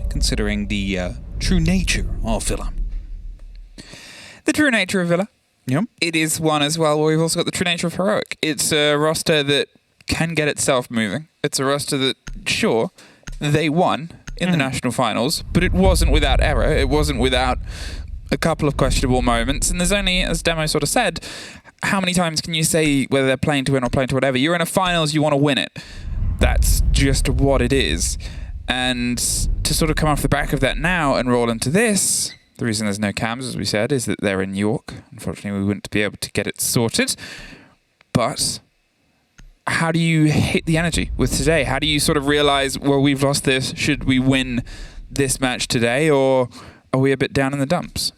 considering the true nature of Villa. The true nature of Villa. Yep. It is one as well where we've also got the true nature of Heroic. It's a roster that can get itself moving. It's a roster that, sure, they won in the national finals, but it wasn't without error. It wasn't without a couple of questionable moments. And there's only, as Demo sort of said, how many times can you say whether they're playing to win or playing to whatever? You're in a finals, you want to win it. That's just what it is. And to sort of come off the back of that now and roll into this, the reason there's no cams, as we said, is that they're in New York. Unfortunately, we wouldn't be able to get it sorted. But how do you hit the energy with today? How do you sort of realize, well, we've lost this. Should we win this match today, or are we a bit down in the dumps?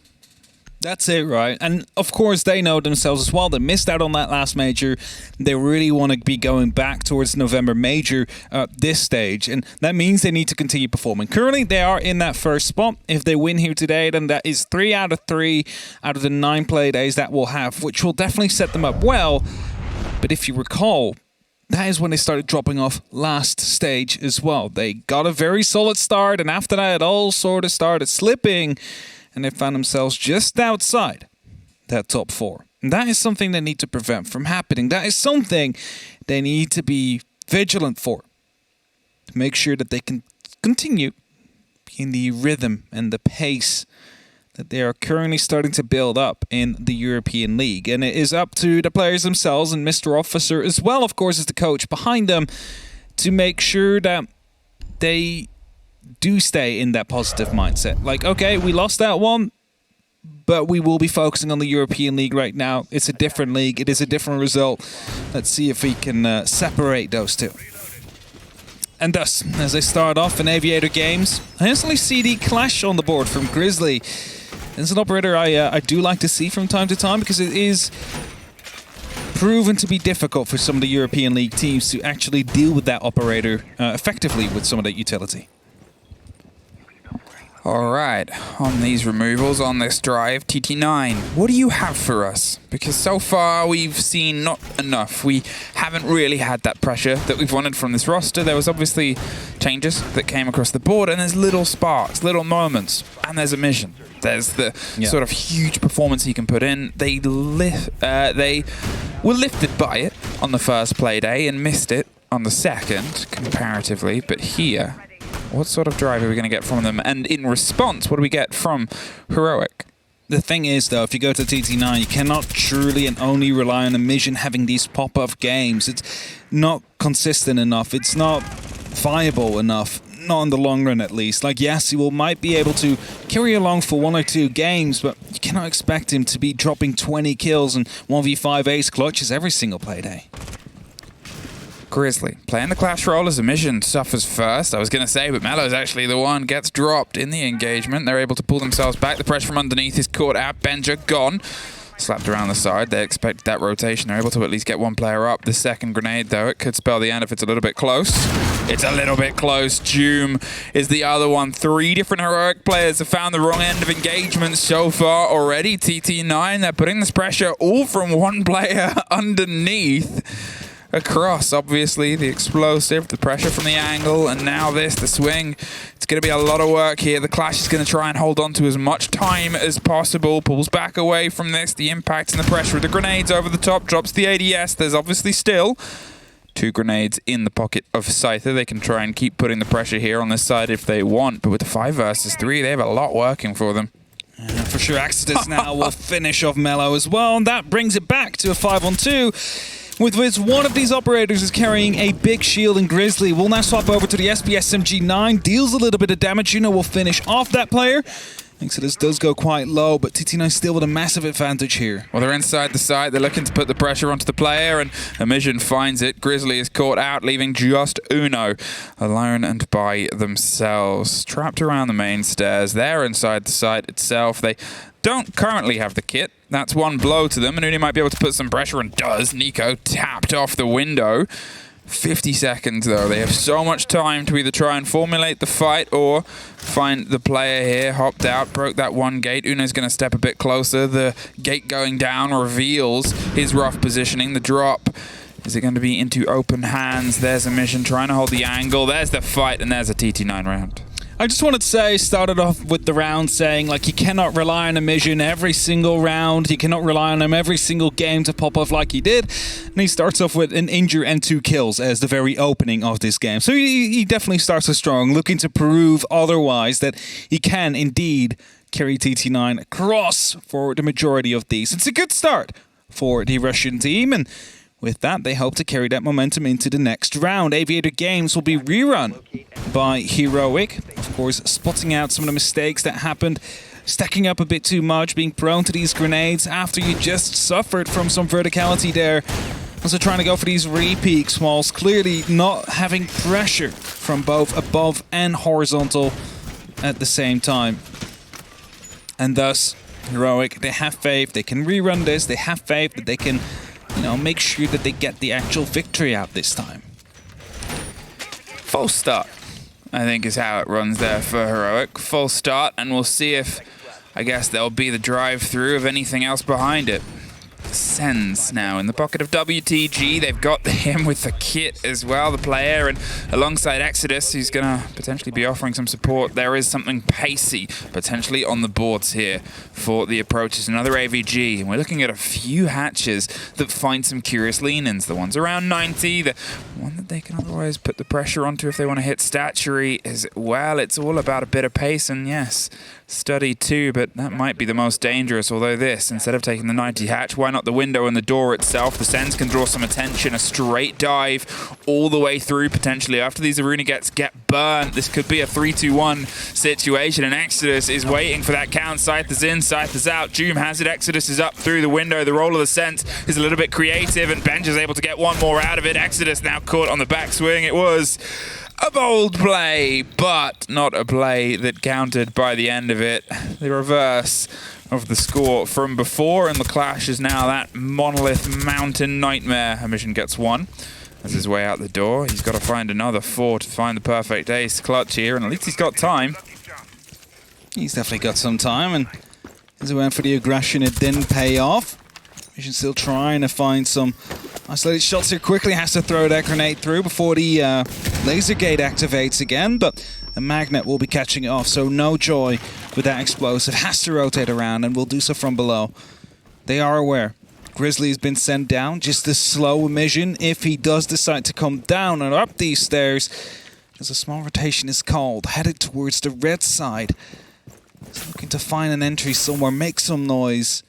That's it, right? And of course, they know themselves as well. They missed out on that last major. They really want to be going back towards November major at this stage. And that means they need to continue performing. Currently, they are in that first spot. If they win here today, then that is 3 out of 3 out of the 9 play days that we'll have, which will definitely set them up well. But if you recall, that is when they started dropping off last stage as well. They got a very solid start, and after that, it all sort of started slipping. And they found themselves just outside that top 4. And that is something they need to prevent from happening. That is something they need to be vigilant for. To make sure that they can continue in the rhythm and the pace that they are currently starting to build up in the European League. And it is up to the players themselves and Mr. Officer as well, of course, as the coach behind them, to make sure that they do stay in that positive mindset. Like, okay, we lost that one, but we will be focusing on the European League right now. It's a different league. It is a different result. Let's see if we can separate those two. And thus, as they start off in Aviator Games, I instantly see the clash on the board from Grizzly. It's an operator I do like to see from time to time, because it is proven to be difficult for some of the European League teams to actually deal with that operator effectively with some of that utility. All right, on these removals, on this drive, TT9, what do you have for us? Because so far we've seen not enough. We haven't really had that pressure that we've wanted from this roster. There was obviously changes that came across the board, and there's little sparks, little moments, and there's a mission. There's the sort of huge performance he can put in. They were lifted by it on the first play day and missed it on the second, comparatively, but here, what sort of drive are we going to get from them? And in response, what do we get from Heroic? The thing is, though, if you go to TT9, you cannot truly and only rely on a mission having these pop-up games. It's not consistent enough. It's not viable enough. Not in the long run, at least. Like, yes, he might be able to carry along for 1 or 2 games, but you cannot expect him to be dropping 20 kills and 1v5 ace clutches every single playday. Grizzly playing the clash role as a mission suffers first, I was going to say, but Melo's actually the one gets dropped in the engagement. They're able to pull themselves back. The pressure from underneath is caught out. Benja gone. Slapped around the side. They expected that rotation. They're able to at least get one player up. The second grenade, though, it could spell the end if it's a little bit close. It's a little bit close. Doom is the other one. 3 different Heroic players have found the wrong end of engagement so far already. TT9, they're putting this pressure all from one player underneath. Across, obviously, the explosive, the pressure from the angle, and now this, the swing. It's going to be a lot of work here. The Clash is going to try and hold on to as much time as possible. Pulls back away from this. The impact and the pressure of the grenades over the top drops the ADS. There's obviously still 2 grenades in the pocket of Scyther. They can try and keep putting the pressure here on this side if they want, but with the 5 versus 3, they have a lot working for them. For sure, Exodus now will finish off Melo as well, and that brings it back to a 5-on-2. With which one of these operators is carrying a big shield, and Grizzly will now swap over to the SPSMG9, deals a little bit of damage. Juno will finish off that player. Exodus does go quite low, but TT9 still with a massive advantage here. Well, they're inside the site. They're looking to put the pressure onto the player, and Amision finds it. Grizzly is caught out, leaving just Uno alone and by themselves. Trapped around the main stairs. They're inside the site itself. They don't currently have the kit. That's one blow to them, and Uni might be able to put some pressure, and does. Nico tapped off the window. 50 seconds, though. They have so much time to either try and formulate the fight or find the player here. Hopped out, broke that one gate. Uno's going to step a bit closer. The gate going down reveals his rough positioning. The drop, is it going to be into open hands? There's a mission trying to hold the angle. There's the fight, and there's a TT9 round. I just wanted to say, started off with the round saying, like, you cannot rely on Emission every single round. You cannot rely on him every single game to pop off like he did. And he starts off with an injury and 2 kills as the very opening of this game. So he definitely starts off strong, looking to prove otherwise that he can indeed carry TT9 across for the majority of these. It's a good start for the Russian team, and with that, they hope to carry that momentum into the next round. Aviator Games will be rerun by Heroic. Of course, spotting out some of the mistakes that happened, stacking up a bit too much, being prone to these grenades after you just suffered from some verticality there. Also trying to go for these re-peaks whilst clearly not having pressure from both above and horizontal at the same time. And thus, Heroic, they have faith, they can rerun this, they have faith that they can, you know, make sure that they get the actual victory out this time. False start, I think, is how it runs there for Heroic. False start, and we'll see if, I guess, there'll be the drive-through of anything else behind it. Sens now in the pocket of WTG. They've got him with the kit as well, the player, and alongside Exodus, who's going to potentially be offering some support. There is something pacey potentially on the boards here for the approaches. Another AVG, and we're looking at a few hatches that find some curious lean-ins. The ones around 90, the one that they can otherwise put the pressure onto if they want to hit statuary as well. It's all about a bit of pace, and yes, study too, but that might be the most dangerous. Although this, instead of taking the 90 hatch, why not the window and the door itself? The Sens can draw some attention. A straight dive all the way through potentially. After these arena gets get burnt, this could be a 3-2-1 situation, and Exodus is waiting for that count. Scyther's in, Scyther's out. Doom has it. Exodus is up through the window. The roll of the Sens is a little bit creative, and Benj is able to get one more out of it. Exodus now caught on the backswing. It was a bold play, but not a play that counted by the end of it. The reverse of the score from before, and the clash is now that monolith mountain nightmare. Emission gets 1 as his way out the door. He's got to find another 4 to find the perfect ace clutch here, and at least he's got time. He's definitely got some time, and as he went for the aggression, it didn't pay off. Emission still trying to find some isolated shots here. Quickly has to throw that grenade through before the laser gate activates again, but a magnet will be catching it off, so no joy with that explosive. Has to rotate around and will do so from below. They are aware. Grizzly has been sent down, just a slow emission if he does decide to come down and up these stairs. As a small rotation is called, headed towards the red side. He's looking to find an entry somewhere, make some noise.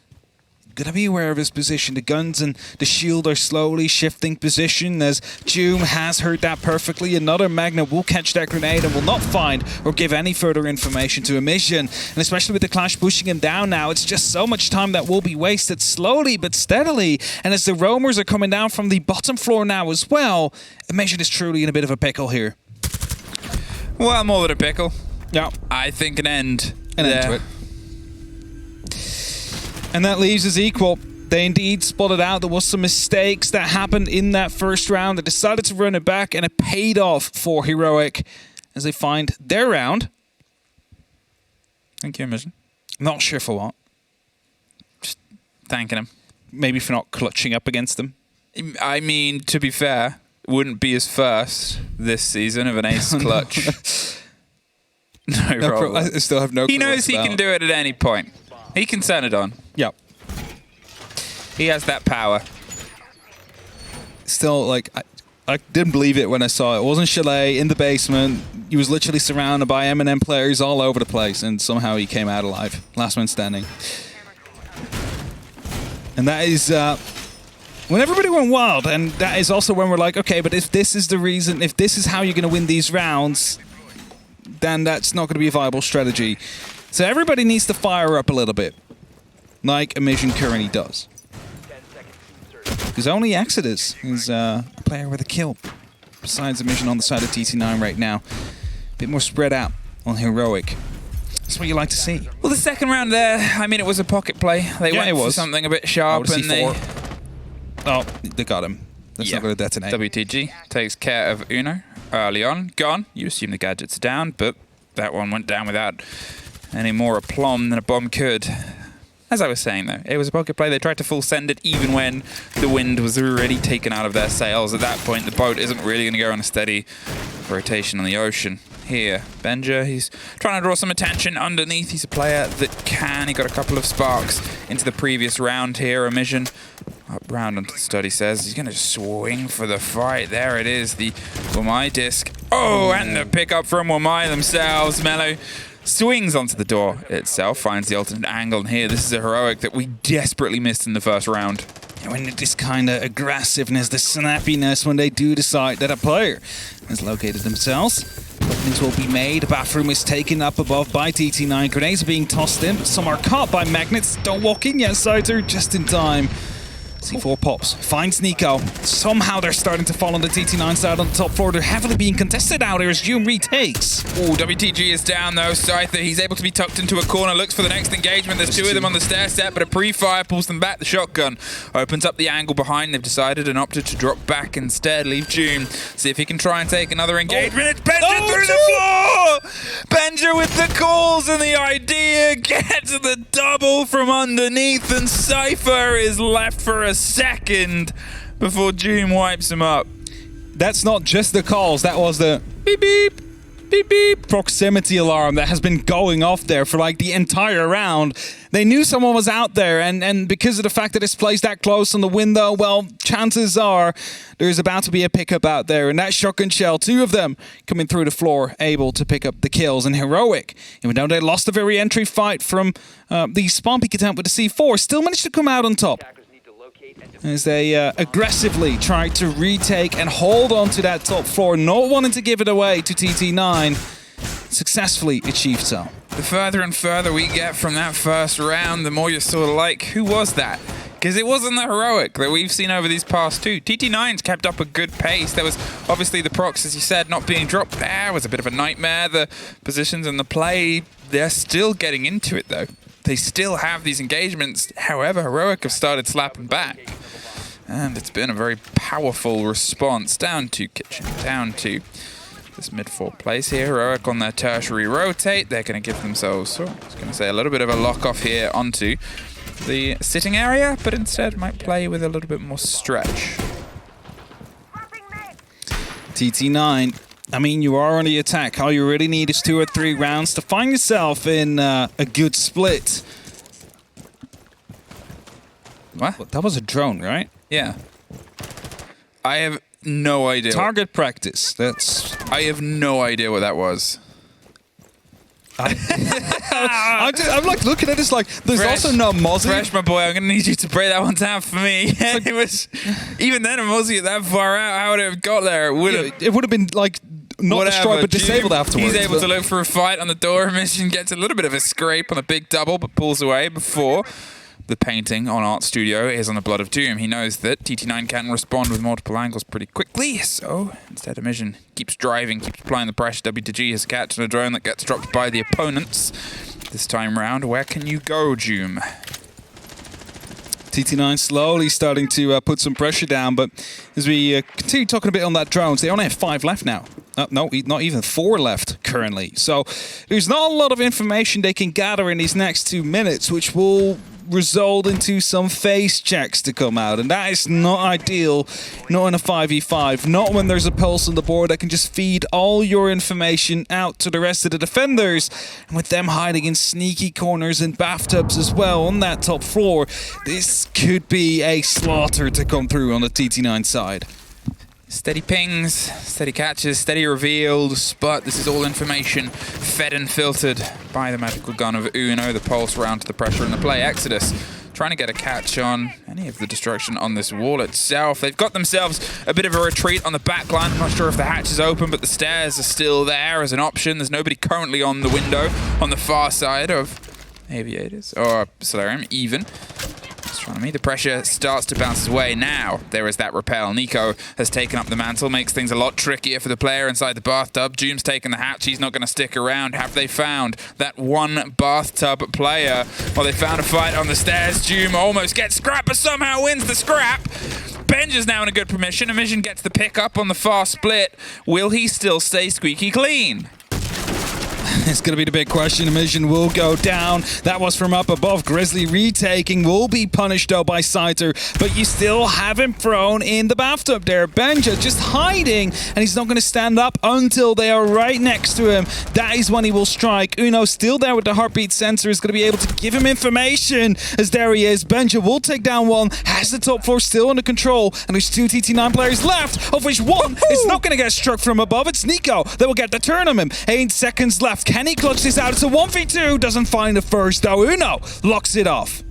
Gotta be aware of his position. The guns and the shield are slowly shifting position as Doom has heard that perfectly. Another magnet will catch that grenade and will not find or give any further information to Emission. And especially with the clash pushing him down now, it's just so much time that will be wasted slowly but steadily. And as the roamers are coming down from the bottom floor now as well, Emission is truly in a bit of a pickle here. Well, more than a pickle. Yeah. I think an end. An end to it. And that leaves us equal. They indeed spotted out there was some mistakes that happened in that first round. They decided to run it back, and it paid off for Heroic as they find their round. Thank you, Emission. Not sure for what. Just thanking him. Maybe for not clutching up against them. I mean, to be fair, wouldn't be his first this season of an ace clutch. No problem. I still have no clue. He knows he can do it at any point. He can turn it on. Yep. He has that power. Still, like, I didn't believe it when I saw it. It wasn't Chalet in the basement. He was literally surrounded by MNM players all over the place, and somehow he came out alive. Last man standing. And that is when everybody went wild, and that is also when we're like, okay, but if this is the reason, if this is how you're going to win these rounds, then that's not going to be a viable strategy. So everybody needs to fire up a little bit, like Emission currently does. Because only Exodus is a player with a kill, besides Emission on the side of TT9 right now. A bit more spread out on Heroic. That's what you like to see. Well, the second round there, I mean, it was a pocket play. They went for something a bit sharp, and they got him. That's not going to detonate. WTG takes care of Uno early on. Gone. You assume the gadgets are down, but that one went down without any more aplomb than a bomb could. As I was saying, though, it was a pocket play. They tried to full send it even when the wind was already taken out of their sails. At that point, the boat isn't really going to go on a steady Rotation on the ocean. Here, Benja, he's trying to draw some attention underneath. He's a player that can. He got a couple of sparks into the previous round here. Omission up round onto the stud, he says. He's going to swing for the fight. There it is, the Wamai disc. Oh, and the pickup from Wamai themselves. Mellow swings onto the door itself, finds the alternate angle. And here, this is a heroic that we desperately missed in the first round. When this kind of aggressiveness, the snappiness when they do decide that a player has located themselves. Openings will be made. Bathroom is taken up above by TT9. Grenades are being tossed in, but some are caught by magnets. Don't walk in yet, Sider, just in time. C4 pops, finds Nico. Somehow they're starting to fall on the TT9 side on the top floor. They're heavily being contested out here as June retakes. Oh, WTG is down though. Scyther, he's able to be tucked into a corner, looks for the next engagement. There's two of them on the stair set, but a pre-fire pulls them back. The shotgun opens up the angle behind. They've decided and opted to drop back instead. Leave June. See if he can try and take another engagement. It's Benja through the floor! Benja with the calls and the idea gets the double from underneath, and Cypher is left for a second before June wipes him up. That's not just the calls, that was the beep beep beep beep proximity alarm that has been going off there for like the entire round. They knew someone was out there, and because of the fact that it's placed that close on the window, well, chances are there's about to be a pickup out there. And that shotgun shell, two of them coming through the floor, able to pick up the kills. And Heroic, even though they lost the very entry fight from the spawn peek attempt with the C4, still managed to come out on top as they aggressively try to retake and hold on to that top floor, not wanting to give it away to TT9. Successfully achieved so. The further and further we get from that first round, the more you're sort of like, who was that? Because it wasn't the heroic that we've seen over these past two. TT9's kept up a good pace. There was obviously the procs, as you said, not being dropped there was a bit of a nightmare. The positions and the play, they're still getting into it though. They still have these engagements. However, heroic have started slapping back. And it's been a very powerful response. Down to Kitchen, down to this mid-4 place here. Heroic on their tertiary rotate. They're going to give themselves, I was going to say, a little bit of a lock-off here onto the sitting area, but instead might play with a little bit more stretch. TT9, I mean, you are on the attack. All you really need is 2 or 3 rounds to find yourself in a good split. What? That was a drone, right? Yeah. I have no idea. Target practice. I have no idea what that was. I'm like looking at this like there's also no Mozzie. Fresh, my boy, I'm gonna need you to break that one down for me. Like, it was even then a Mozzie that far out. How would it have got there? It would have been like not destroyed but disabled afterwards. He's able to look for a fight on the door. Mission gets a little bit of a scrape on the big double, but pulls away before the painting on Art Studio is on the Blood of Doom. He knows that TT9 can respond with multiple angles pretty quickly, so instead Mission keeps driving, keeps applying the pressure. WTG has catch on a drone that gets dropped by the opponents. This time round, where can you go, Doom? TT9 slowly starting to put some pressure down, but as we continue talking a bit on that drones, they only have 5 left now. No, not even 4 left currently. So there's not a lot of information they can gather in these next 2 minutes, which will result into some face checks to come out, and that is not ideal, not in a 5v5, not when there's a pulse on the board that can just feed all your information out to the rest of the defenders, and with them hiding in sneaky corners and bathtubs as well on that top floor, this could be a slaughter to come through on the TT9 side. Steady pings, steady catches, steady reveals, but this is all information fed and filtered by the magical gun of Uno, the pulse round to the pressure and the play. Exodus trying to get a catch on any of the destruction on this wall itself. They've got themselves a bit of a retreat on the back line. I'm not sure if the hatch is open, but the stairs are still there as an option. There's nobody currently on the window on the far side of Aviators, or Solarium even. Astronomy. The pressure starts to bounce his way. Now there is that repel. Nico has taken up the mantle, makes things a lot trickier for the player inside the bathtub. Doom's taken the hatch. He's not going to stick around. Have they found that one bathtub player? Well, they found a fight on the stairs. Doom almost gets scrapped, but somehow wins the scrap. Benj is now in a good permission. Mission gets the pick up on the far split. Will he still stay squeaky clean? It's going to be the big question. Mission will go down. That was from up above. Grizzly retaking will be punished though by Scyther, but you still have him thrown in the bathtub there. Benja just hiding, and he's not going to stand up until they are right next to him. That is when he will strike. Uno still there with the heartbeat sensor, is going to be able to give him information, as there he is. Benja will take down one, has the top floor still under control, and there's 2 TT9 players left, of which one is not going to get struck from above. It's Nico that will get the turn on him. 8 seconds left. Can he clutch this out? It's a 1v2. Doesn't find the first though. Uno locks it off.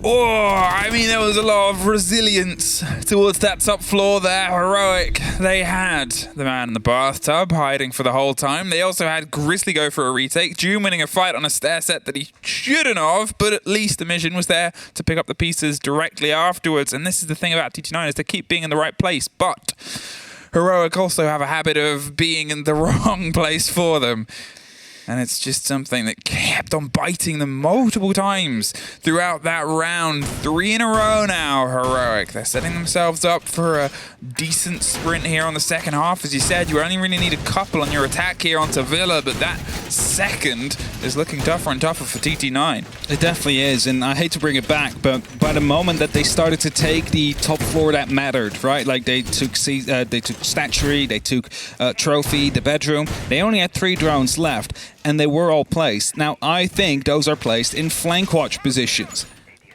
Oh, I mean, there was a lot of resilience towards that top floor there. Heroic. They had the man in the bathtub hiding for the whole time. They also had Grizzly go for a retake. June winning a fight on a stair set that he shouldn't have, but at least the mission was there to pick up the pieces directly afterwards. And this is the thing about TT9, is to keep being in the right place. But Heroic also have a habit of being in the wrong place for them. And it's just something that kept on biting them multiple times throughout that round. 3 in a row now, Heroic. They're setting themselves up for a decent sprint here on the second half. As you said, you only really need a couple on your attack here onto Villa, but that second is looking tougher and tougher for TT9. It definitely is, and I hate to bring it back, but by the moment that they started to take the top floor that mattered, right? Like they took Statuary, they took Trophy, the bedroom. They only had 3 drones left, and they were all placed. Now, I think those are placed in flank watch positions.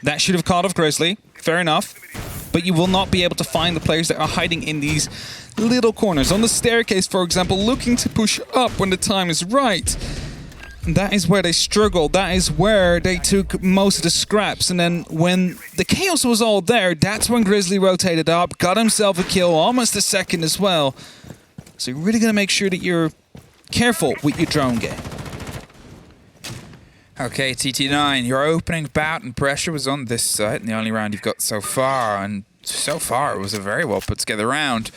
That should have caught off Grizzly, fair enough, but you will not be able to find the players that are hiding in these little corners. On the staircase, for example, looking to push up when the time is right. That is where they struggled. That is where they took most of the scraps. And then when the chaos was all there, that's when Grizzly rotated up, got himself a kill, almost a second as well. So you're really going to make sure that you're careful with your drone game. Okay, TT9, your opening bout and pressure was on this side, and the only round you've got so far. And so far, it was a very well put together round.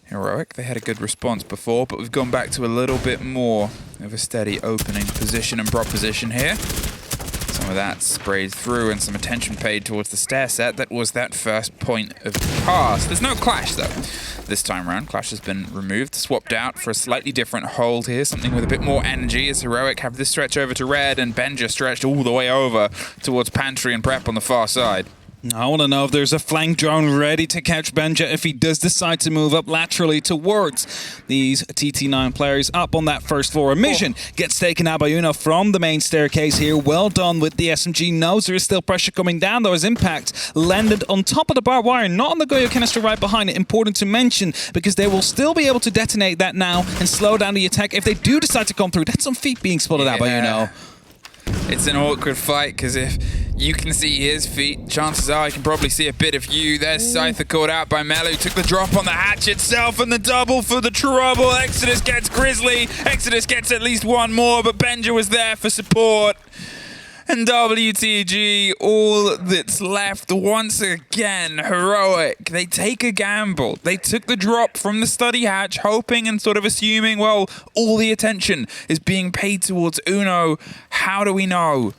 Heroic, they had a good response before, but we've gone back to a little bit more of a steady opening position and proposition here. Some of that sprayed through and some attention paid towards the stair set. That was that first point of pass. There's no clash, though. This time around, clash has been removed, swapped out for a slightly different hold here, something with a bit more energy, as Heroic have this stretch over to Red, and Benja stretched all the way over towards Pantry and Prep on the far side. I want to know if there's a flank drone ready to catch Benja if he does decide to move up laterally towards these TT9 players up on that first floor. Mission gets taken out by Uno from the main staircase here. Well done with the SMG. Knows there is still pressure coming down, though. His impact landed on top of the barbed wire, not on the Goyo canister right behind it. Important to mention, because they will still be able to detonate that now and slow down the attack if they do decide to come through. That's some feet being spotted out by Uno. It's an awkward fight, because if you can see his feet, chances are I can probably see a bit of you. There's Scyther caught out by Melo, took the drop on the hatch itself, and the double for the trouble. Exodus gets Grizzly. Exodus gets at least one more, but Benja was there for support. And WTG, all that's left once again, Heroic. They take a gamble. They took the drop from the study hatch, hoping and sort of assuming, well, all the attention is being paid towards Uno. How do we know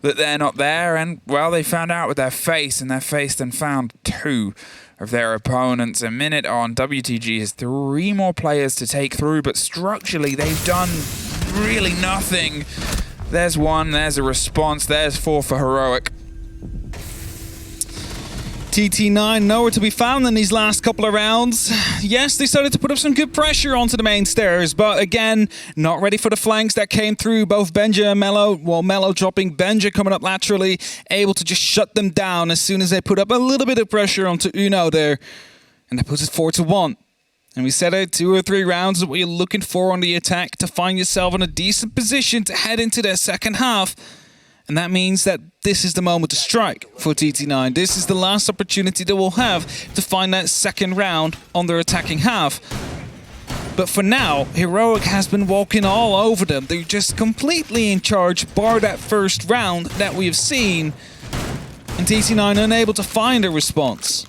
that they're not there? And, well, they found out with their face, and their face then found 2 of their opponents. A minute on, WTG has 3 more players to take through, but structurally they've done really nothing. There's 1, there's a response, there's 4 for Heroic. TT9 nowhere to be found in these last couple of rounds. Yes, they started to put up some good pressure onto the main stairs, but again, not ready for the flanks that came through. Both Benja and Melo, well, Melo dropping, Benja coming up laterally, able to just shut them down as soon as they put up a little bit of pressure onto Uno there. And that puts it 4-1. And we said it, 2 or 3 rounds is what you're looking for on the attack to find yourself in a decent position to head into their second half. And that means that this is the moment to strike for TT9. This is the last opportunity they will have to find that second round on their attacking half. But for now, Heroic has been walking all over them. They're just completely in charge, bar that first round that we have seen. And TT9 unable to find a response.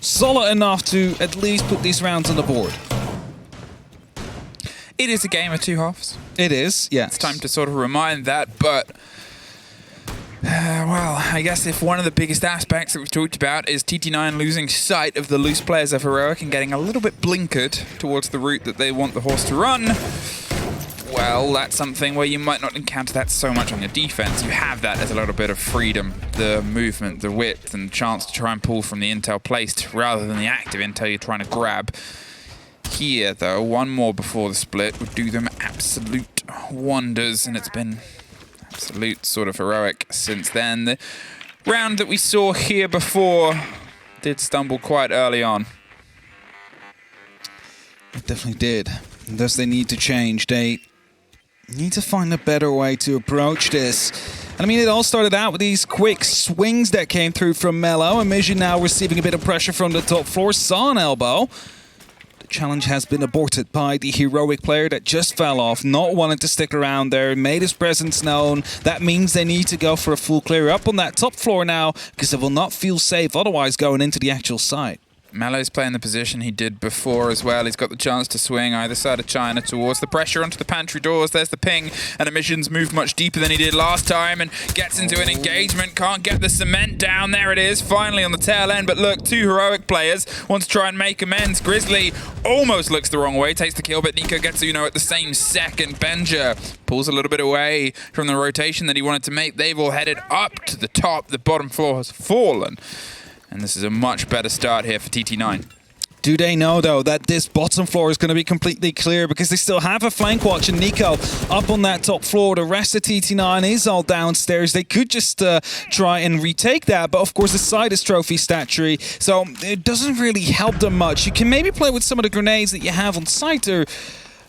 Solid enough to at least put these rounds on the board. It is a game of 2 halves. It is, yeah. It's time to sort of remind that, but... well, I guess if one of the biggest aspects that we've talked about is TT9 losing sight of the loose players of Heroic and getting a little bit blinkered towards the route that they want the horse to run, well, that's something where you might not encounter that so much on your defense. You have that as a little bit of freedom, the movement, the width, and the chance to try and pull from the intel placed rather than the active intel you're trying to grab. Here, though, one more before the split would do them absolute wonders, and it's been absolute sort of heroic since then. The round that we saw here before did stumble quite early on. It definitely did. Thus they need to change. They need to find a better way to approach this. And I mean, it all started out with these quick swings that came through from Mello, and Mission now receiving a bit of pressure from the top floor, saw an elbow. The challenge has been aborted by the heroic player that just fell off, not wanting to stick around there, made his presence known. That means they need to go for a full clear up on that top floor now, because they will not feel safe otherwise going into the actual site. Mello's playing the position he did before as well. He's got the chance to swing either side of China towards the pressure onto the pantry doors. There's the ping, and Emission's moved much deeper than he did last time and gets into an engagement. Can't get the cement down. There it is, finally on the tail end. But look, two heroic players want to try and make amends. Grizzly almost looks the wrong way, takes the kill, but Nico gets Uno at the same second. Benja pulls a little bit away from the rotation that he wanted to make. They've all headed up to the top. The bottom floor has fallen. And this is a much better start here for TT9. Do they know, though, that this bottom floor is going to be completely clear because they still have a flank watch and Nico up on that top floor. The rest of TT9 is all downstairs. They could just try and retake that, but of course the side is trophy stature, so it doesn't really help them much. You can maybe play with some of the grenades that you have on site,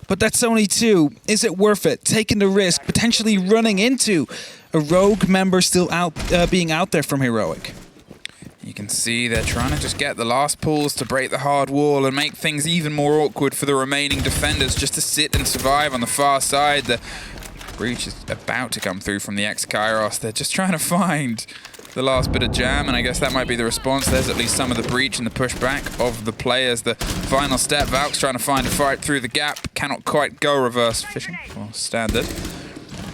but that's only two. Is it worth it? Taking the risk, potentially running into a rogue member still out, being out there from Heroic. You can see they're trying to just get the last pulls to break the hard wall and make things even more awkward for the remaining defenders just to sit and survive on the far side. The breach is about to come through from the ex-Kairos. They're just trying to find the last bit of jam, and I guess that might be the response. There's at least some of the breach and the pushback of the players. The final step, Valk's trying to find a fight through the gap. Cannot quite go reverse fishing, or standard.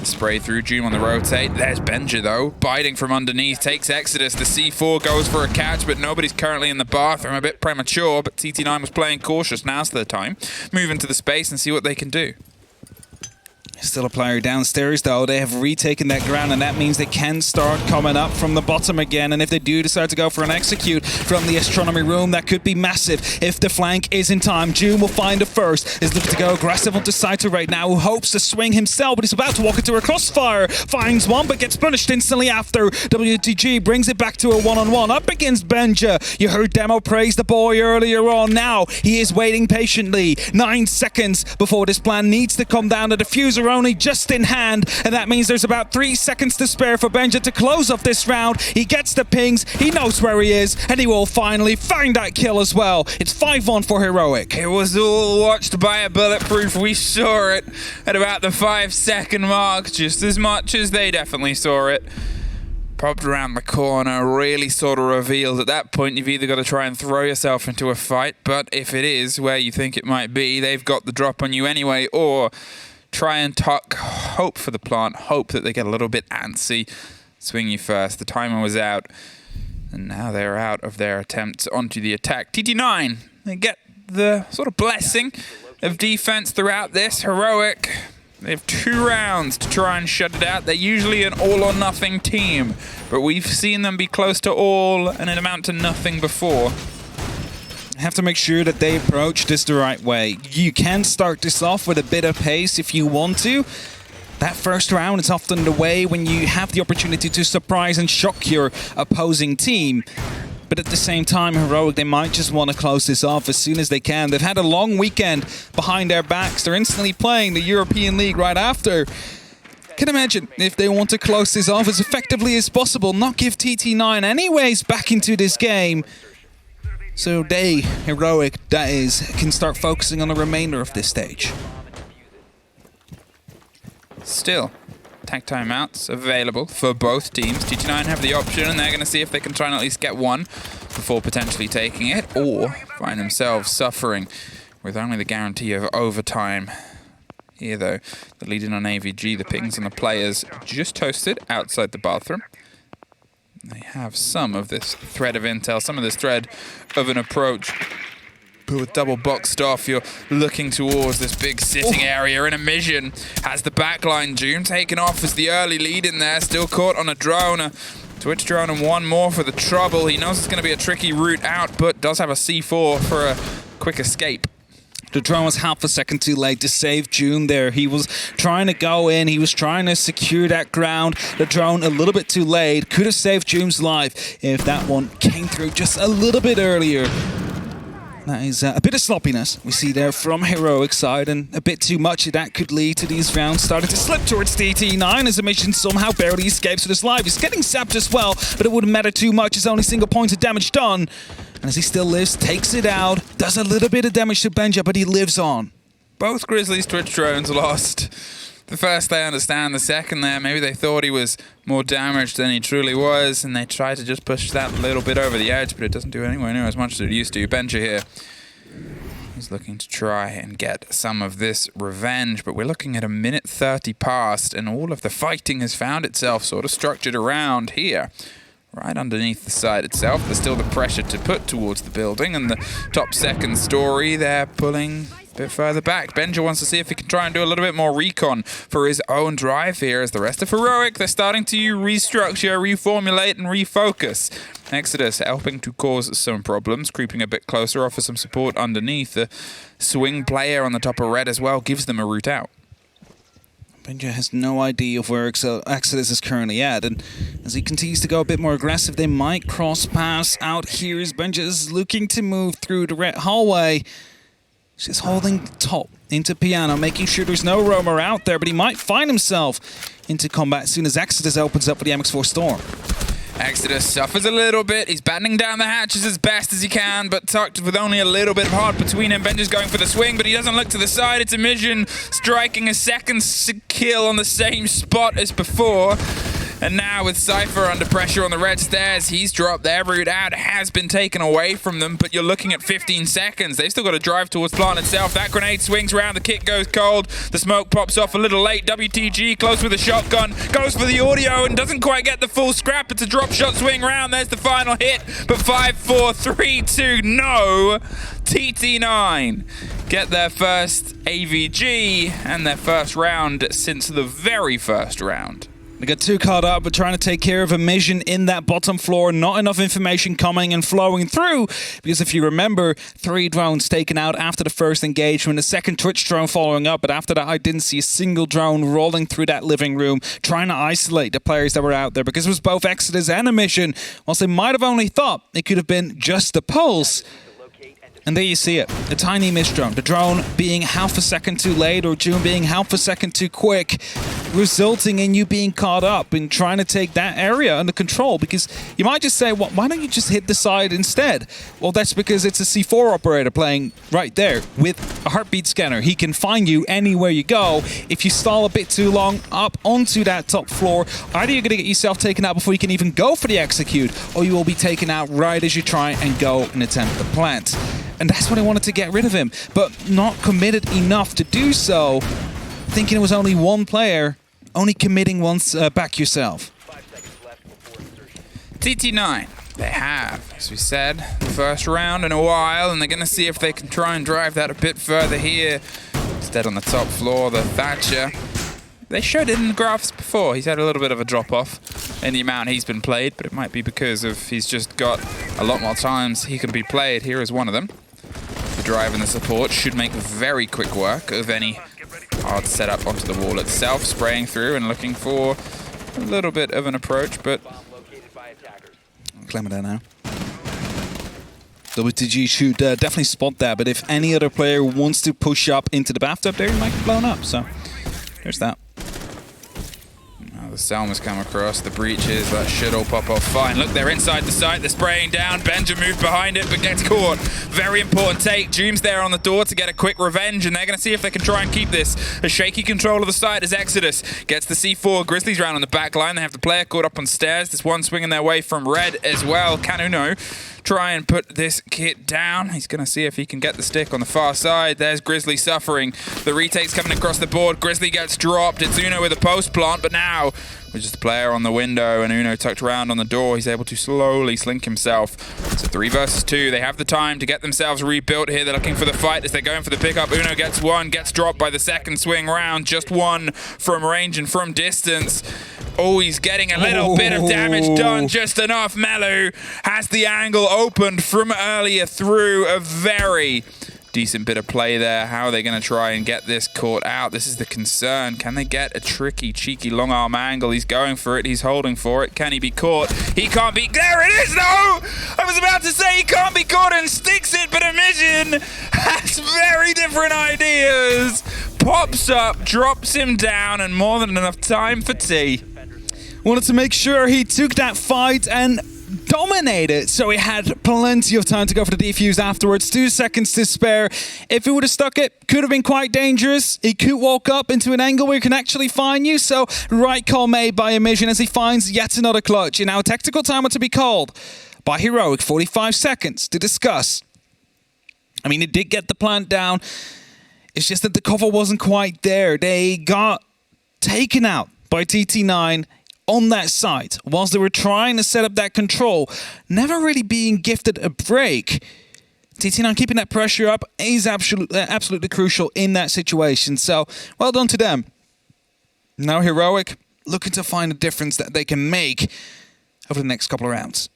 Spray through, Doom on the rotate. There's Benja, though, biting from underneath, takes Exodus. The C4 goes for a catch, but nobody's currently in the bathroom. A bit premature, but TT9 was playing cautious. Now's the time. Move into the space and see what they can do. Still a player downstairs, though. They have retaken that ground, and that means they can start coming up from the bottom again. And if they do decide to go for an execute from the astronomy room, that could be massive. If the flank is in time, June will find the first. Is looking to go aggressive onto Saito right now, who hopes to swing himself, but he's about to walk into a crossfire. Finds one, but gets punished instantly after. WTG brings it back to a one-on-one up against Benja. You heard Demo praise the boy earlier on. Now he is waiting patiently. 9 seconds before this plan needs to come down. The diffuser only just in hand, and that means there's about 3 seconds to spare for Benja to close off this round. He gets the pings, he knows where he is, and he will finally find that kill as well. It's 5-1 for Heroic. It was all watched by a Bulletproof. We saw it at about the 5-second mark, just as much as they definitely saw it. Popped around the corner, really sort of revealed at that point you've either got to try and throw yourself into a fight, but if it is where you think it might be, they've got the drop on you anyway, or try and tuck, hope for the plant, hope that they get a little bit antsy, swing you first. The timer was out, and now they're out of their attempts onto the attack. TT9, they get the sort of blessing of defense throughout this. Heroic, they have 2 rounds to try and shut it out. They're usually an all-or-nothing team, but we've seen them be close to all and it amount to nothing before. Have to make sure that they approach this the right way. You can start this off with a bit of pace if you want to. That first round is often the way when you have the opportunity to surprise and shock your opposing team. But at the same time, Heroic, they might just want to close this off as soon as they can. They've had a long weekend behind their backs. They're instantly playing the European League right after. Can imagine if they want to close this off as effectively as possible, not give TT9 anyways back into this game. So they, Heroic, that is, can start focusing on the remainder of this stage. Still, attack timeouts available for both teams. TT9 have the option, and they're going to see if they can try and at least get one before potentially taking it, or find themselves suffering with only the guarantee of overtime. Here, though, the leading on AVG, the pings and the players just toasted outside the bathroom. They have some of this thread of intel, some of this thread of an approach. But with double boxed off, you're looking towards this big sitting area. And Mission has the backline. Doom taken off as the early lead in there. Still caught on a drone. A Twitch drone and one more for the trouble. He knows it's going to be a tricky route out, but does have a C4 for a quick escape. The drone was half a second too late to save June there. He was trying to go in. He was trying to secure that ground. The drone a little bit too late. Could have saved June's life if that one came through just a little bit earlier. That is a bit of sloppiness we see there from Heroic side, and a bit too much of that could lead to these rounds starting to slip towards TT9 as Mission somehow barely escapes with his life. He's getting sapped as well, but it wouldn't matter too much. It's only single point of damage done. And as he still lives, takes it out, does a little bit of damage to Benja, but he lives on. Both Grizzlies Twitch drones lost. The first they understand, the second there, maybe they thought he was more damaged than he truly was, and they tried to just push that little bit over the edge, but it doesn't do anywhere near as much as it used to. Benja here. He's looking to try and get some of this revenge, but we're looking at a minute 30 past, and all of the fighting has found itself sort of structured around here. Right underneath the site itself, there's still the pressure to put towards the building, and the top second story, they're pulling a bit further back. Benja wants to see if he can try and do a little bit more recon for his own drive here, as the rest of Heroic, they're starting to restructure, reformulate, and refocus. Exodus helping to cause some problems, creeping a bit closer, offer some support underneath. The swing player on the top of red as well gives them a route out. Benja has no idea of where Exodus is currently at, and as he continues to go a bit more aggressive, they might cross paths out here as Benja is looking to move through the red hallway. She's holding top into Piano, making sure there's no roamer out there, but he might find himself into combat as soon as Exodus opens up for the MX4 Storm. Exodus suffers a little bit. He's battening down the hatches as best as he can, but tucked with only a little bit of heart between him. Benja's going for the swing, but he doesn't look to the side. It's Mission striking a second kill on the same spot as before. And now with Cypher under pressure on the red stairs, he's dropped their route out. It has been taken away from them, but you're looking at 15 seconds. They've still got to drive towards plant itself. That grenade swings around, the kit goes cold. The smoke pops off a little late. WTG close with a shotgun, goes for the audio and doesn't quite get the full scrap. It's a drop shot swing round. There's the final hit, but 5, 4, 3, 2, no. TT9 get their first AVG and their first round since the very first round. They got too caught up with trying to take care of a mission in that bottom floor. Not enough information coming and flowing through. Because if you remember, 3 drones taken out after the first engagement. A second Twitch drone following up. But after that, I didn't see a single drone rolling through that living room, trying to isolate the players that were out there. Because it was both Exodus and a mission. Whilst they might have only thought it could have been just the pulse. And there you see it, a tiny missed drone. The drone being half a second too late or June being half a second too quick, resulting in you being caught up in trying to take that area under control. Because you might just say, well, why don't you just hit the side instead? Well, that's because it's a C4 operator playing right there with a heartbeat scanner. He can find you anywhere you go. If you stall a bit too long up onto that top floor, either you're going to get yourself taken out before you can even go for the execute, or you will be taken out right as you try and go and attempt the plant. And that's what I wanted to get rid of him, but not committed enough to do so. Thinking it was only one player, only committing once back yourself. TT9, they have, as we said, the first round in a while, and they're going to see if they can try and drive that a bit further here. Instead on the top floor, the Thatcher. They showed it in the graphs before. He's had a little bit of a drop-off in the amount he's been played, but it might be because of he's just got a lot more times he can be played. Here is one of them. The drive and the support should make very quick work of any hard setup onto the wall itself. Spraying through and looking for a little bit of an approach, but... Clement there now. WTG should definitely spot that, but if any other player wants to push up into the bathtub there, he might get blown up, so there's that. The Selma's come across, the breaches, that should all pop off fine. Look, they're inside the site, they're spraying down. Benja moved behind it, but gets caught. Very important take. Doom's there on the door to get a quick revenge, and they're going to see if they can try and keep this. A shaky control of the site as Exodus gets the C4. Grizzlies round on the back line. They have the player caught up on stairs. There's one swinging their way from red as well. Canuno try and put this kit down. He's going to see if he can get the stick on the far side. There's Grizzly suffering. The retake's coming across the board. Grizzly gets dropped. It's Uno with a post plant, but now with just the player on the window and Uno tucked around on the door. He's able to slowly slink himself. So 3 versus 2. They have the time to get themselves rebuilt here. They're looking for the fight as they're going for the pickup. Uno gets one, gets dropped by the second swing round. Just one from range and from distance. Oh, he's getting a little bit of damage done, just enough. Melu has the angle opened from earlier through. A very decent bit of play there. How are they going to try and get this caught out? This is the concern. Can they get a tricky, cheeky long arm angle? He's going for it. He's holding for it. Can he be caught? He can't be. There it is, though! I was about to say he can't be caught and sticks it, but Mission has very different ideas. Pops up, drops him down, and more than enough time for T. Wanted to make sure he took that fight and dominated, so he had plenty of time to go for the defuse afterwards. 2 seconds to spare. If he would have stuck it, could have been quite dangerous. He could walk up into an angle where he can actually find you, so right call made by Emission as he finds yet another clutch. And now a tactical timer to be called by Heroic. 45 seconds to discuss. I mean, it did get the plant down. It's just that the cover wasn't quite there. They got taken out by TT9 on that site whilst they were trying to set up that control, never really being gifted a break. TT9 keeping that pressure up is absolutely crucial in that situation. So, well done to them. Now Heroic looking to find a difference that they can make over the next couple of rounds.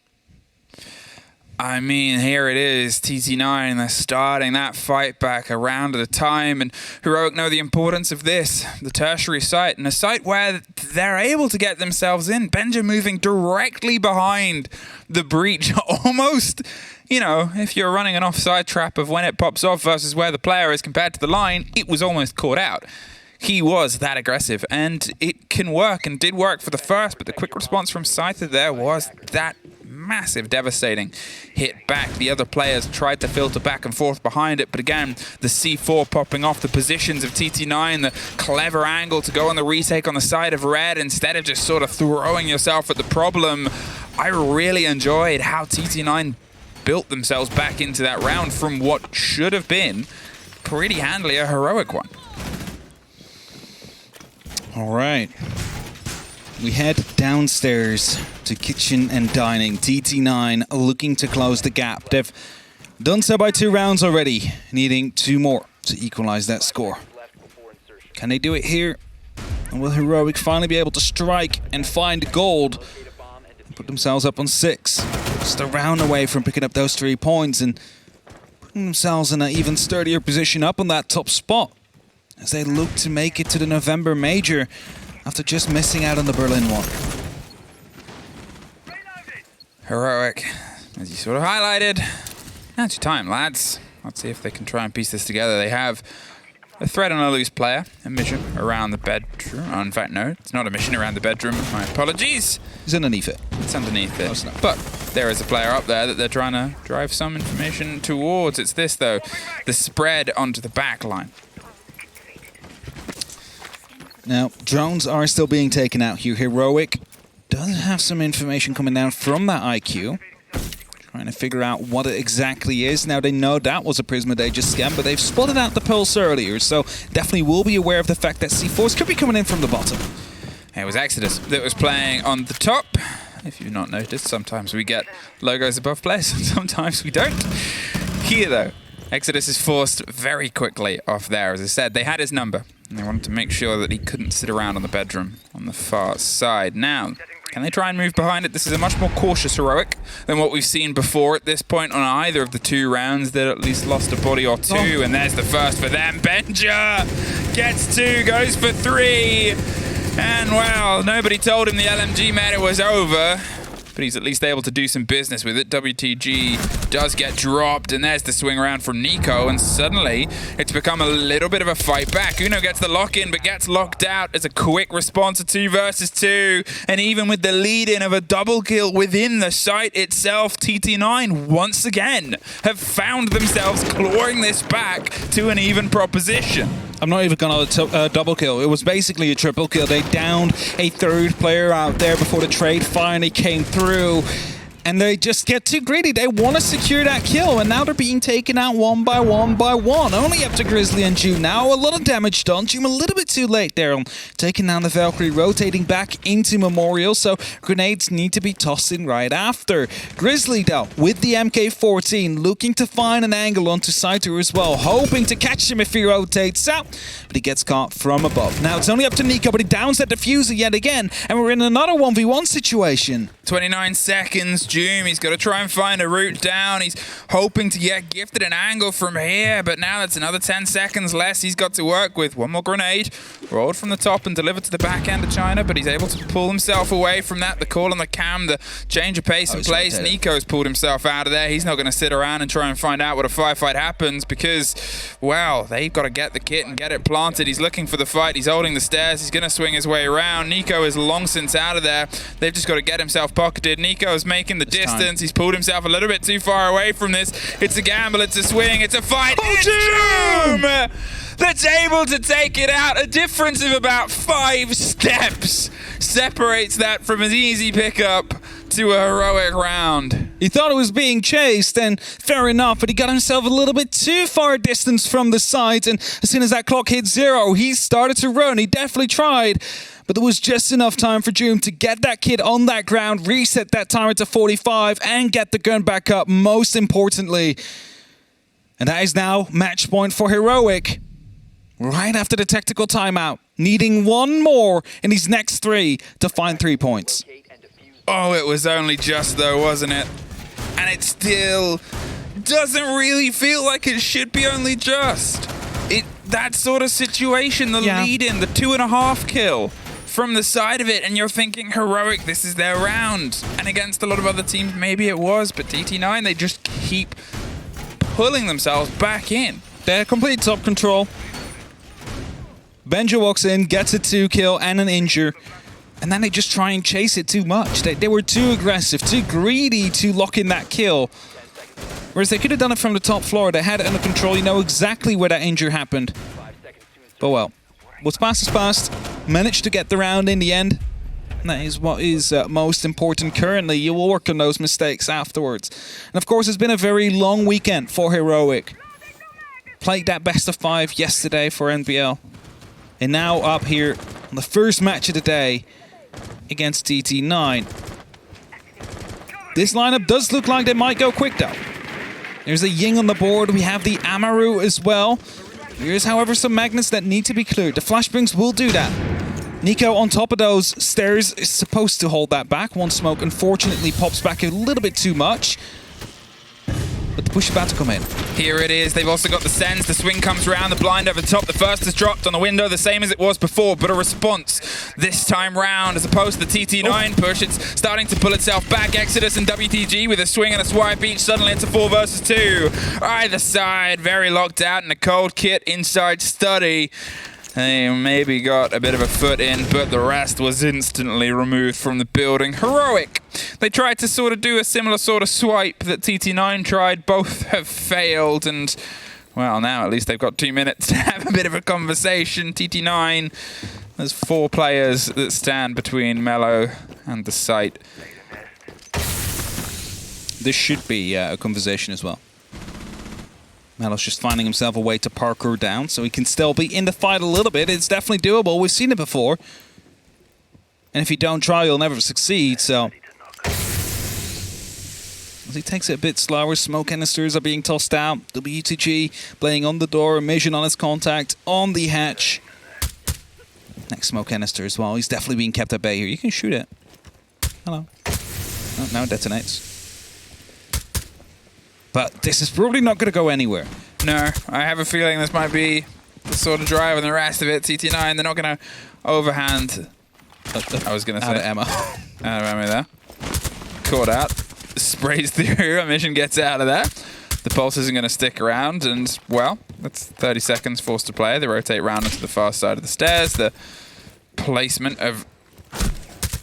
I mean, here it is, TT9, they're starting that fight back a round at a time, and Heroic know the importance of this, the tertiary site, and a site where they're able to get themselves in. Benja moving directly behind the breach, almost, you know, if you're running an offside trap of when it pops off versus where the player is compared to the line, it was almost caught out. He was that aggressive, and it can work, and did work for the first, but the quick response from Scyther there was that massive, devastating hit back. The other players tried to filter back and forth behind it, but again, the C4 popping off the positions of TT9, the clever angle to go on the retake on the side of red instead of just sort of throwing yourself at the problem. I really enjoyed how TT9 built themselves back into that round from what should have been pretty handily a Heroic one. All right. We head downstairs to kitchen and dining. TT9 looking to close the gap. They've done so by 2 rounds already, needing 2 more to equalize that score. Can they do it here? And will Heroic finally be able to strike and find gold and put themselves up on 6? Just a round away from picking up those 3 points and putting themselves in an even sturdier position up on that top spot as they look to make it to the November Major after just missing out on the Berlin one. Heroic, as you sort of highlighted. Now's your time, lads. Let's see if they can try and piece this together. They have a threat on a loose player, a mission around the bedroom. Oh, in fact, no, it's not a mission around the bedroom. My apologies. It's underneath it. It's underneath it. But there is a player up there that they're trying to drive some information towards. It's this, though, the spread onto the back line. Now, drones are still being taken out here. Heroic does have some information coming down from that IQ. Trying to figure out what it exactly is. Now, they know that was a Prisma Day just scam, but they've spotted out the pulse earlier, so definitely will be aware of the fact that C4s could be coming in from the bottom. It was Exodus that was playing on the top. If you've not noticed, sometimes we get logos above players, and sometimes we don't. Here, though, Exodus is forced very quickly off there. As I said, they had his number, and they wanted to make sure that he couldn't sit around on the bedroom on the far side. Now, can they try and move behind it? This is a much more cautious Heroic than what we've seen before at this point on either of the 2 rounds. They'd at least lost a body or 2, and there's the first for them. Benja gets 2, goes for 3, and well, nobody told him the LMG meta was over. But he's at least able to do some business with it. WTG does get dropped, and there's the swing around from Nico, and suddenly it's become a little bit of a fight back. Uno gets the lock in, but gets locked out as a quick response to 2 versus 2. And even with the lead in of a double kill within the site itself, TT9 once again have found themselves clawing this back to an even proposition. I'm not even going to double kill. It was basically a triple kill. They downed a 3rd player out there before the trade finally came through. And they just get too greedy. They want to secure that kill, and now they're being taken out one by one by one. Only up to Grizzly and June now. A lot of damage done. June a little bit too late there on taking down the Valkyrie, rotating back into Memorial, so grenades need to be tossed in right after. Grizzly, though, with the MK14, looking to find an angle onto Saito as well, hoping to catch him if he rotates out, but he gets caught from above. Now it's only up to Nico, but he downs that diffuser yet again, and we're in another 1v1 situation. 29 seconds, Doom. He's got to try and find a route down. He's hoping to get gifted an angle from here, but now that's another 10 seconds less he's got to work with. One more grenade, rolled from the top and delivered to the back end of China, but he's able to pull himself away from that. The call on the cam, the change of pace and place. Nico's pulled himself out of there. He's not going to sit around and try and find out what a firefight happens because, well, they've got to get the kit and get it planted. He's looking for the fight. He's holding the stairs. He's going to swing his way around. Nico is long since out of there. They've just got to get himself pocketed. Nico's making the distance. He's pulled himself a little bit too far away from this. It's a gamble. It's a swing. It's a fight. It's Doom that's able to take it out. A difference of about 5 steps separates that from an easy pickup to a heroic round. He thought it was being chased, and fair enough, but he got himself a little bit too far distance from the sides, and as soon as that clock hit 0, he started to run. He definitely tried, but there was just enough time for Doom to get that kid on that ground, reset that timer to 45, and get the gun back up, most importantly. And that is now match point for Heroic. Right after the tactical timeout, needing one more in these next 3 to find 3 points. Oh, it was only just though, wasn't it? And it still doesn't really feel like it should be only just. That sort of situation, the lead in, the 2.5 kill from the side of it, and you're thinking, Heroic, this is their round. And against a lot of other teams, maybe it was, but TT9, they just keep pulling themselves back in. They're complete top control. Benja walks in, gets a 2 kill and an injure, and then they just try and chase it too much. They were too aggressive, too greedy to lock in that kill. Whereas they could have done it from the top floor. They had it under control. You know exactly where that injury happened. But well, what's past is past. Managed to get the round in the end. And that is what is most important currently. You will work on those mistakes afterwards. And of course, it's been a very long weekend for Heroic. Played that best of 5 yesterday for NBL. And now up here on the first match of the day against TT9. This lineup does look like they might go quick though. There's a Ying on the board. We have the Amaru as well. Here's, however, some magnets that need to be cleared. The flashbangs will do that. Nico on top of those stairs is supposed to hold that back. One smoke unfortunately pops back a little bit too much. But the push is about to come in. Here it is. They've also got the sends. The swing comes around. The blind over the top. The first is dropped on the window, the same as it was before, but a response this time round as opposed to the TT9 push. It's starting to pull itself back. Exodus and WTG with a swing and a swipe each. Suddenly it's a 4 versus 2. Either side very locked out in a cold kit inside study. They maybe got a bit of a foot in, but the rest was instantly removed from the building. Heroic. They tried to sort of do a similar sort of swipe that TT9 tried. Both have failed, and, well, now at least they've got 2 minutes to have a bit of a conversation. TT9, there's 4 players that stand between Mello and the site. This should be a conversation as well. Melo's just finding himself a way to parkour down so he can still be in the fight a little bit. It's definitely doable. We've seen it before. And if you don't try, you'll never succeed, so... As he takes it a bit slower, smoke canisters are being tossed out. WTG playing on the door, Mission on his contact, on the hatch. Next smoke canister as well. He's definitely being kept at bay here. You can shoot it. Hello. Oh, now it detonates. But this is probably not going to go anywhere. No, I have a feeling this might be the sort of drive and the rest of it. TT9, they're not going to overhand. I was going to say. Out of ammo. Out of ammo there. Caught out. Sprays through. A Mission gets out of there. The pulse isn't going to stick around. And, well, that's 30 seconds forced to play. They rotate round into the far side of the stairs. The placement of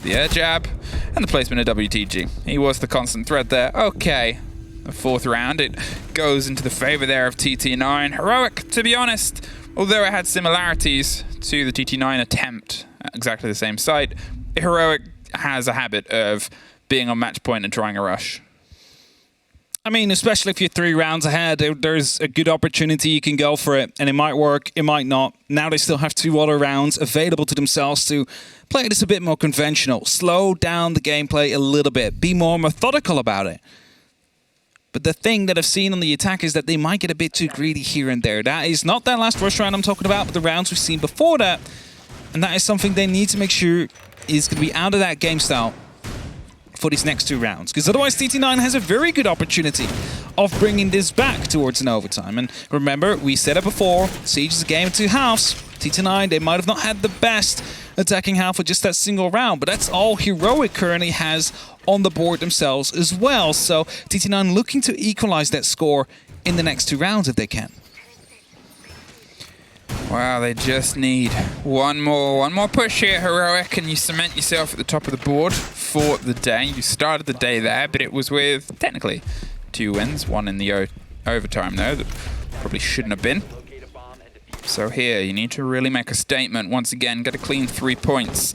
the air jab. And the placement of WTG. He was the constant threat there. Okay. The 4th round, it goes into the favor there of TT9. Heroic, to be honest, although it had similarities to the TT9 attempt at exactly the same site, Heroic has a habit of being on match point and trying a rush. I mean, especially if you're 3 rounds ahead, there's a good opportunity you can go for it, and it might work, it might not. Now they still have 2 other rounds available to themselves to play this a bit more conventional, slow down the gameplay a little bit, be more methodical about it. But the thing that I've seen on the attack is that they might get a bit too greedy here and there. That is not that last rush round I'm talking about, but the rounds we've seen before that. And that is something they need to make sure is going to be out of that game style for these next 2 rounds. Because otherwise TT9 has a very good opportunity of bringing this back towards an overtime. And remember, we said it before, Siege is a game of 2 halves. TT9, they might have not had the best attacking half with just that single round, but that's all Heroic currently has on the board themselves as well. So TT9 looking to equalize that score in the next 2 rounds if they can. Wow, they just need one more push here, Heroic, and you cement yourself at the top of the board for the day. You started the day there, but it was with, technically, 2 wins. 1 in the overtime, though, that probably shouldn't have been. So here, you need to really make a statement. Once again, get a clean 3 points,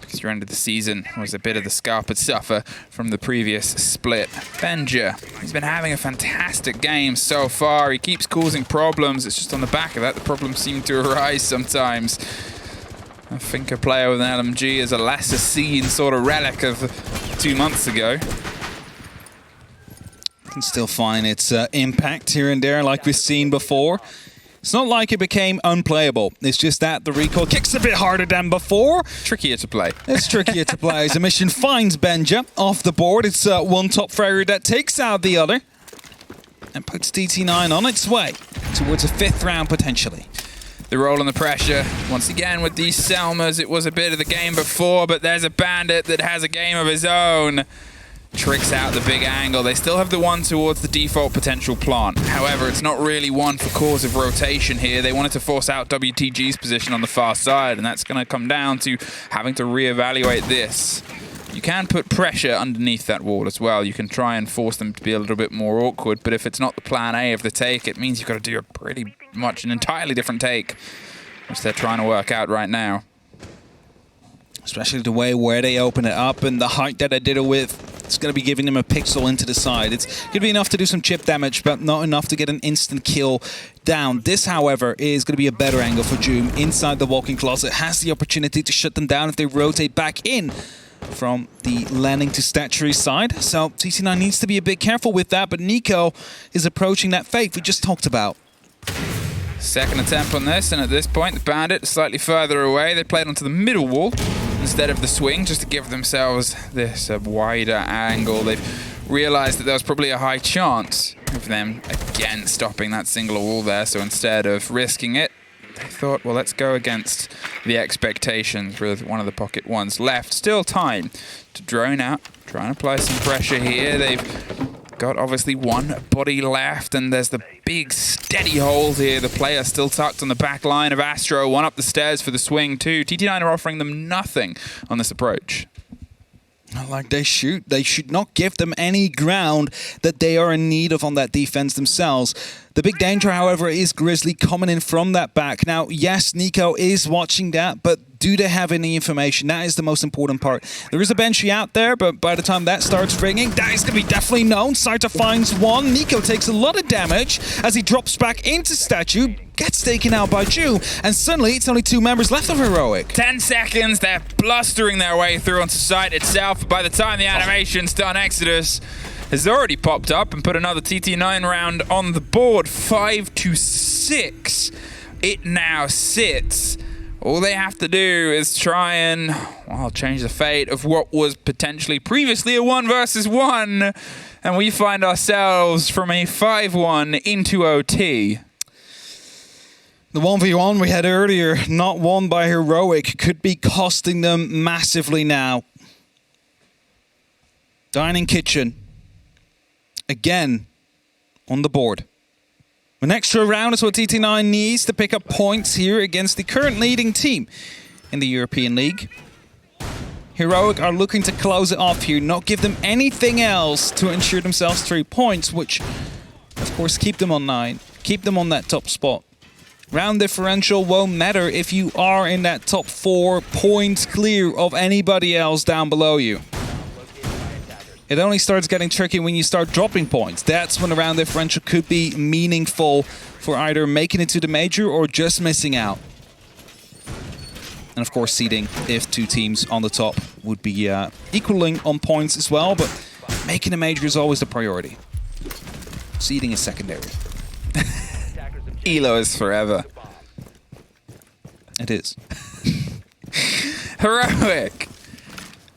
because your end of the season was a bit of the scarped suffer from the previous split. Benja, he's been having a fantastic game so far. He keeps causing problems. It's just on the back of that, the problems seem to arise sometimes. I think a player with an LMG is a lesser seen sort of relic of 2 months ago. Can still find its impact here and there like we've seen before. It's not like it became unplayable. It's just that the recoil kicks a bit harder than before. Trickier to play. It's trickier to play. As Mission finds Benja off the board. It's one top fragger that takes out the other and puts TT9 on its way towards a 5th round potentially. The roll and the pressure. Once again with these Selmas, it was a bit of the game before, but there's a Bandit that has a game of his own. Tricks out the big angle. They still have the one towards the default potential plant. However, it's not really one for cause of rotation here. They wanted to force out WTG's position on the far side, and that's going to come down to having to reevaluate this. You can put pressure underneath that wall as well. You can try and force them to be a little bit more awkward, but if it's not the plan A of the take, it means you've got to do a pretty much an entirely different take, which they're trying to work out right now. Especially the way where they open it up and the height that I did it with. It's going to be giving them a pixel into the side. It's going to be enough to do some chip damage, but not enough to get an instant kill down. This, however, is going to be a better angle for Joom inside the walking closet. Has the opportunity to shut them down if they rotate back in from the landing to statuary side. So TT9 needs to be a bit careful with that, but Nico is approaching that fake we just talked about. Second attempt on this, and at this point, the Bandit is slightly further away. They played onto the middle wall instead of the swing, just to give themselves this wider angle. They've realized that there was probably a high chance of them again stopping that singular wall there, so instead of risking it, they thought, well, let's go against the expectations with one of the pocket ones left. Still time to drone out, try and apply some pressure here. They've got obviously one body left, and there's the big steady hold here. The player still tucked on the back line of Astro, one up the stairs for the swing too. TT9 are offering them nothing on this approach. Not like they shoot. They should not give them any ground that they are in need of on that defense themselves. The big danger, however, is Grizzly coming in from that back. Now, yes, Nico is watching that, but do they have any information? That is the most important part. There is a Banshee out there, but by the time that starts ringing, that is going to be definitely known. Saita finds one. Nico takes a lot of damage as he drops back into Statue, gets taken out by Jew, and suddenly it's only 2 members left of Heroic. 10 seconds, they're blustering their way through onto site itself. By the time the animation's done, Exodus has already popped up and put another TT9 round on the board. 5-6. It now sits. All they have to do is try and, well, change the fate of what was potentially previously a 1 versus 1. And we find ourselves from a 5-1 into OT. The 1v1 we had earlier, not won by Heroic, could be costing them massively now. Dining Kitchen, again, on the board. An extra round is what TT9 needs to pick up points here against the current leading team in the European League. Heroic are looking to close it off here, not give them anything else to ensure themselves 3 points, which, of course, keep them on 9, keep them on that top spot. Round differential won't matter if you are in that top 4 points clear of anybody else down below you. It only starts getting tricky when you start dropping points. That's when the round differential could be meaningful for either making it to the major or just missing out. And of course seeding if two teams on the top would be equaling on points as well, but making a major is always the priority. Seeding is secondary. ELO is forever. It is. Heroic!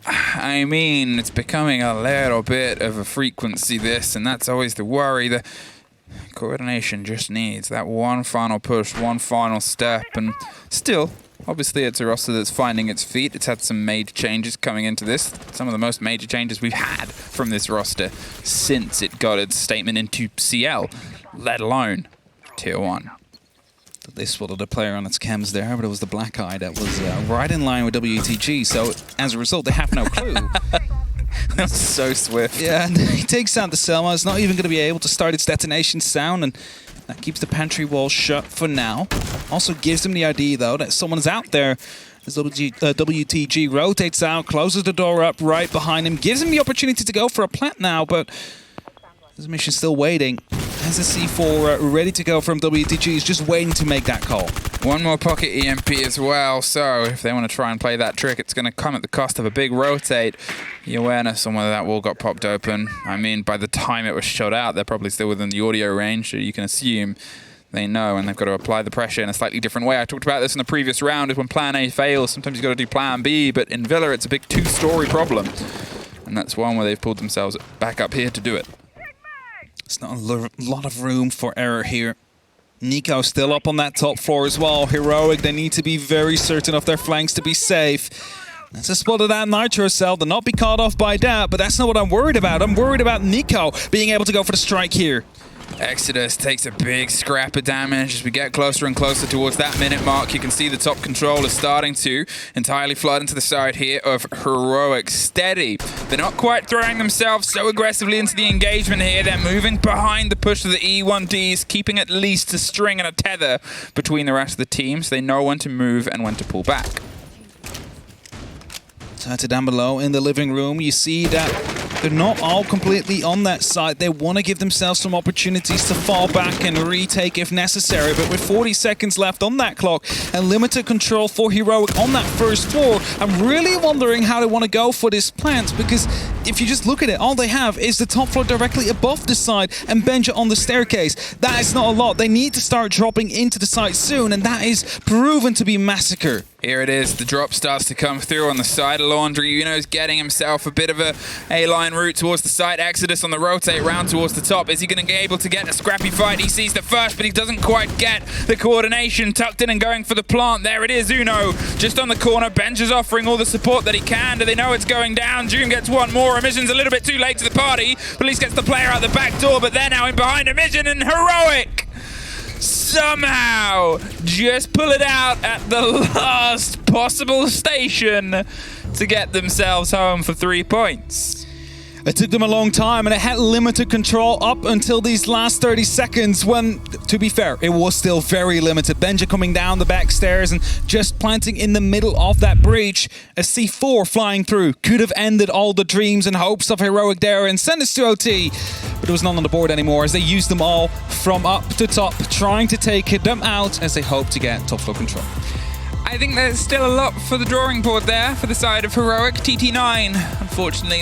I mean, it's becoming a little bit of a frequency, this, and that's always the worry. The coordination just needs that one final push, one final step, and still, obviously it's a roster that's finding its feet. It's had some major changes coming into this. Some of the most major changes we've had from this roster since it got its statement into CL, let alone Tier 1. They spotted a player on its chems there, but it was the Black Eye that was right in line with WTG, so as a result, they have no clue. That's so swift. Yeah, and he takes out the Selma. It's not even going to be able to start its detonation sound, and that keeps the pantry wall shut for now. Also gives them the idea, though, that someone's out there. As WTG rotates out, closes the door up right behind him, gives him the opportunity to go for a plant now, but his mission's still waiting. Has a C4 ready to go from WTG. He's just waiting to make that call. One more pocket EMP as well, so if they want to try and play that trick, it's going to come at the cost of a big rotate. The awareness on whether that wall got popped open, I mean, by the time it was shot out, they're probably still within the audio range, so you can assume they know, and they've got to apply the pressure in a slightly different way. I talked about this in the previous round, is when plan A fails, sometimes you've got to do plan B, but in Villa, it's a big two-story problem. And that's one where they've pulled themselves back up here to do it. It's not a lot of room for error here. Nico still up on that top floor as well. Heroic, they need to be very certain of their flanks to be safe. That's a spot of that Nitro cell. They'll not be caught off by that, but that's not what I'm worried about. I'm worried about Nico being able to go for the strike here. Exodus takes a big scrap of damage as we get closer and closer towards that minute mark. You can see the top control is starting to entirely flood into the side here of Heroic. Steady. They're not quite throwing themselves so aggressively into the engagement here. They're moving behind the push of the E1Ds, keeping at least a string and a tether between the rest of the team, so they know when to move and when to pull back. Tata down below in the living room, you see that they're not all completely on that side. They want to give themselves some opportunities to fall back and retake if necessary. But with 40 seconds left on that clock and limited control for Heroic on that first floor, I'm really wondering how they want to go for this plant, because if you just look at it, all they have is the top floor directly above the side and Benja on the staircase. That is not a lot. They need to start dropping into the site soon, and that is proven to be massacre. Here it is, the drop starts to come through on the side of Laundry. Uno's getting himself a bit of a A-line route towards the side. Exodus on the rotate round towards the top. Is he going to be able to get a scrappy fight? He sees the first, but he doesn't quite get the coordination. Tucked in and going for the plant. There it is, Uno just on the corner. Bench is offering all the support that he can. Do they know it's going down? June gets one more. Emission's a little bit too late to the party. Police gets the player out the back door, but they're now in behind Emission, and Heroic somehow just pull it out at the last possible station to get themselves home for 3 points. It took them a long time, and it had limited control up until these last 30 seconds when, to be fair, it was still very limited. Benja coming down the back stairs and just planting in the middle of that breach. A C4 flying through could have ended all the dreams and hopes of Heroic there and send us to OT. But there was none on the board anymore as they used them all from up to top, trying to take them out as they hope to get top floor control. I think there's still a lot for the drawing board there for the side of Heroic. TT9, unfortunately,